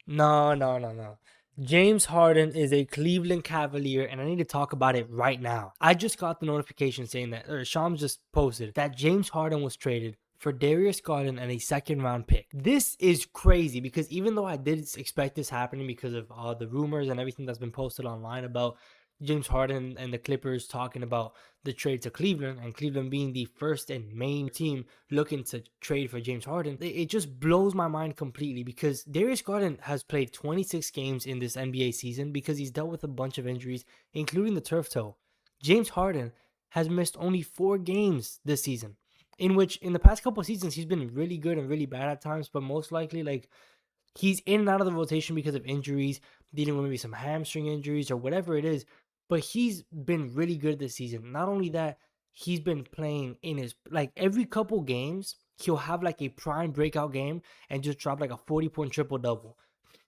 No, no, no, no. James Harden is a Cleveland Cavalier, and I need to talk about it right now. I just got the notification saying that, or Shams just posted that James Harden was traded for Darius Garland and a second round pick. This is crazy because even though I did expect this happening because of all the rumors and everything that's been posted online about James Harden and the Clippers talking about the trade to Cleveland and Cleveland being the first and main team looking to trade for James Harden, it just blows my mind completely because Darius Garland has played 26 games in this NBA season because he's dealt with a bunch of injuries, including the turf toe. James Harden has missed only 4 games this season, in which in the past couple of seasons he's been really good and really bad at times, but most likely like he's in and out of the rotation because of injuries, dealing with maybe some hamstring injuries or whatever it is. But he's been really good this season. Not only that, he's been playing in his like every couple games, he'll have like a prime breakout game and just drop like a 40-point triple double.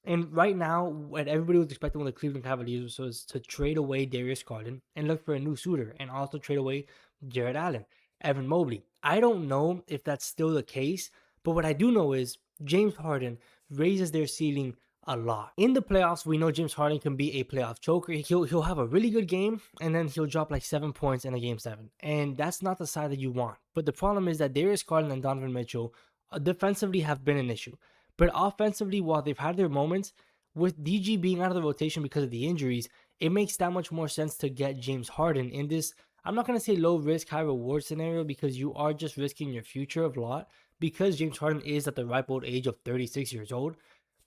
And right now, what everybody was expecting with the Cleveland Cavaliers was to trade away Darius Garland and look for a new suitor and also trade away Jared Allen, Evan Mobley. I don't know if that's still the case, but what I do know is James Harden raises their ceiling a lot. In the playoffs, we know James Harden can be a playoff choker. He'll have a really good game and then he'll drop like 7 points in a game 7. And that's not the side that you want. But the problem is that Darius Garland and Donovan Mitchell defensively have been an issue. But offensively, while they've had their moments, with DG being out of the rotation because of the injuries, it makes that much more sense to get James Harden in this. I'm not going to say low risk, high reward scenario because you are just risking your future a lot because James Harden is at the ripe old age of 36 years old.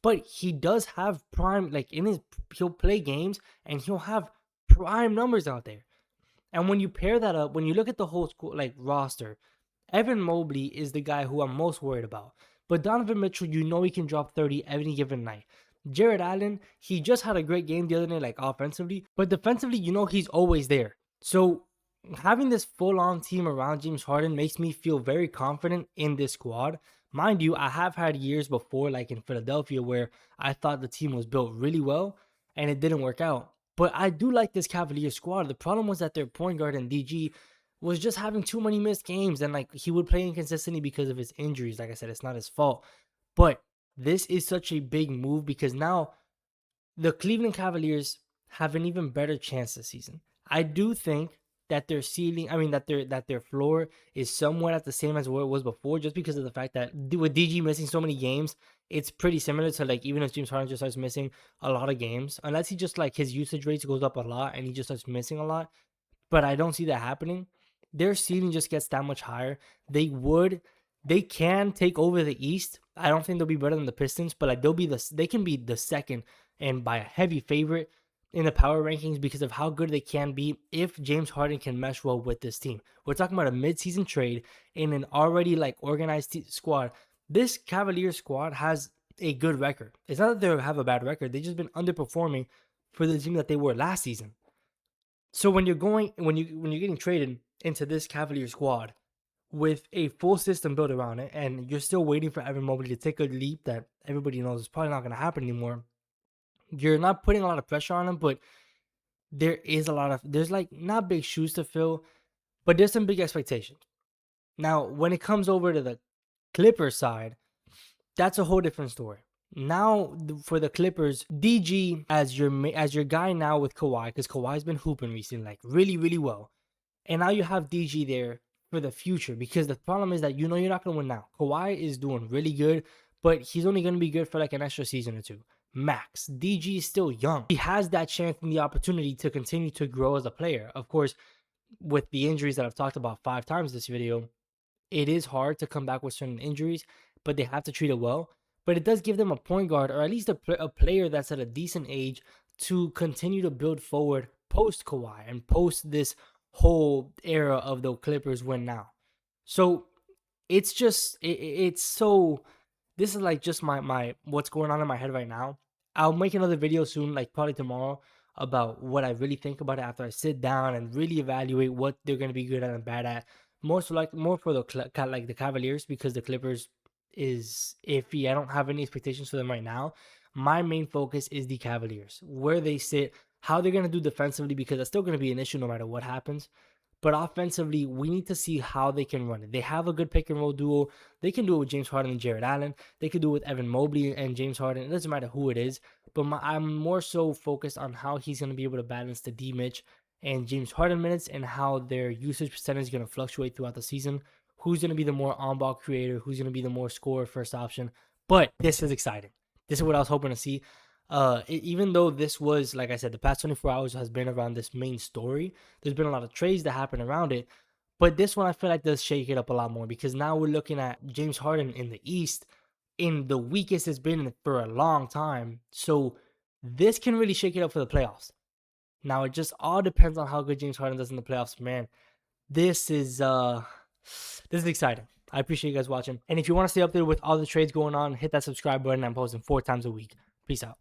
But he does have prime, like in his, he'll play games and he'll have prime numbers out there. And when you pair that up, when you look at the whole school, like roster, Evan Mobley is the guy who I'm most worried about. But Donovan Mitchell, you know he can drop 30 every given night. Jared Allen, he just had a great game the other night, like offensively, but defensively, you know he's always there. So having this full-on team around James Harden makes me feel very confident in this squad. Mind you, I have had years before, like in Philadelphia, where I thought the team was built really well and it didn't work out. But I do like this Cavaliers squad. The problem was that their point guard and DG was just having too many missed games and like he would play inconsistently because of his injuries. Like I said, it's not his fault. But this is such a big move because now the Cleveland Cavaliers have an even better chance this season. I do think that their ceiling, I mean that their floor is somewhat at the same as what it was before, just because of the fact that with DG missing so many games, it's pretty similar to like even if James Harden just starts missing a lot of games, unless he just like his usage rates goes up a lot and he just starts missing a lot. But I don't see that happening. Their ceiling just gets that much higher. They can take over the East. I don't think they'll be better than the Pistons, but like they can be the second and by a heavy favorite in the power rankings because of how good they can be if James Harden can mesh well with this team. We're talking about a midseason trade in an already like organized squad. This Cavaliers squad has a good record. It's not that they have a bad record. They've just been underperforming for the team that they were last season. So when you're getting traded into this Cavalier squad with a full system built around it, and you're still waiting for Evan Mobley to take a leap that everybody knows is probably not going to happen anymore. You're not putting a lot of pressure on him, but there's like not big shoes to fill, but there's some big expectations. Now, when it comes over to the Clippers side, that's a whole different story. Now for the Clippers, DG as your guy now with Kawhi, because Kawhi's been hooping recently, like really, really well. And now you have DG there for the future because the problem is that you know you're not going to win now. Kawhi is doing really good, but he's only going to be good for like an extra season or two. Max. DG is still young. He has that chance and the opportunity to continue to grow as a player. Of course, with the injuries that I've talked about 5 times this video, it is hard to come back with certain injuries, but they have to treat it well. But it does give them a point guard or at least a player that's at a decent age to continue to build forward post Kawhi and post this whole era of the Clippers win now. So it's just it's so this is like just my what's going on in my head right now. I'll make another video soon, like probably tomorrow, about what I really think about it after I sit down and really evaluate what they're gonna be good at and bad at. More for the Cavaliers because the Clippers is iffy. I don't have any expectations for them right now. My main focus is the Cavaliers, where they sit, how they're gonna do defensively because that's still gonna be an issue no matter what happens. But offensively, we need to see how they can run it. They have a good pick and roll duo. They can do it with James Harden and Jared Allen. They could do it with Evan Mobley and James Harden. It doesn't matter who it is. But I'm more so focused on how he's going to be able to balance the D Mitch and James Harden minutes and how their usage percentage is going to fluctuate throughout the season. Who's going to be the more on-ball creator? Who's going to be the more scorer first option? But this is exciting. This is what I was hoping to see. Even though this was, like I said, the past 24 hours has been around this main story, there's been a lot of trades that happen around it. But this one I feel like does shake it up a lot more because now we're looking at James Harden in the East in the weakest it's been for a long time. So this can really shake it up for the playoffs. Now it just all depends on how good James Harden does in the playoffs, man. This is exciting. I appreciate you guys watching. And if you want to stay updated with all the trades going on, hit that subscribe button. I'm posting 4 times a week. Peace out.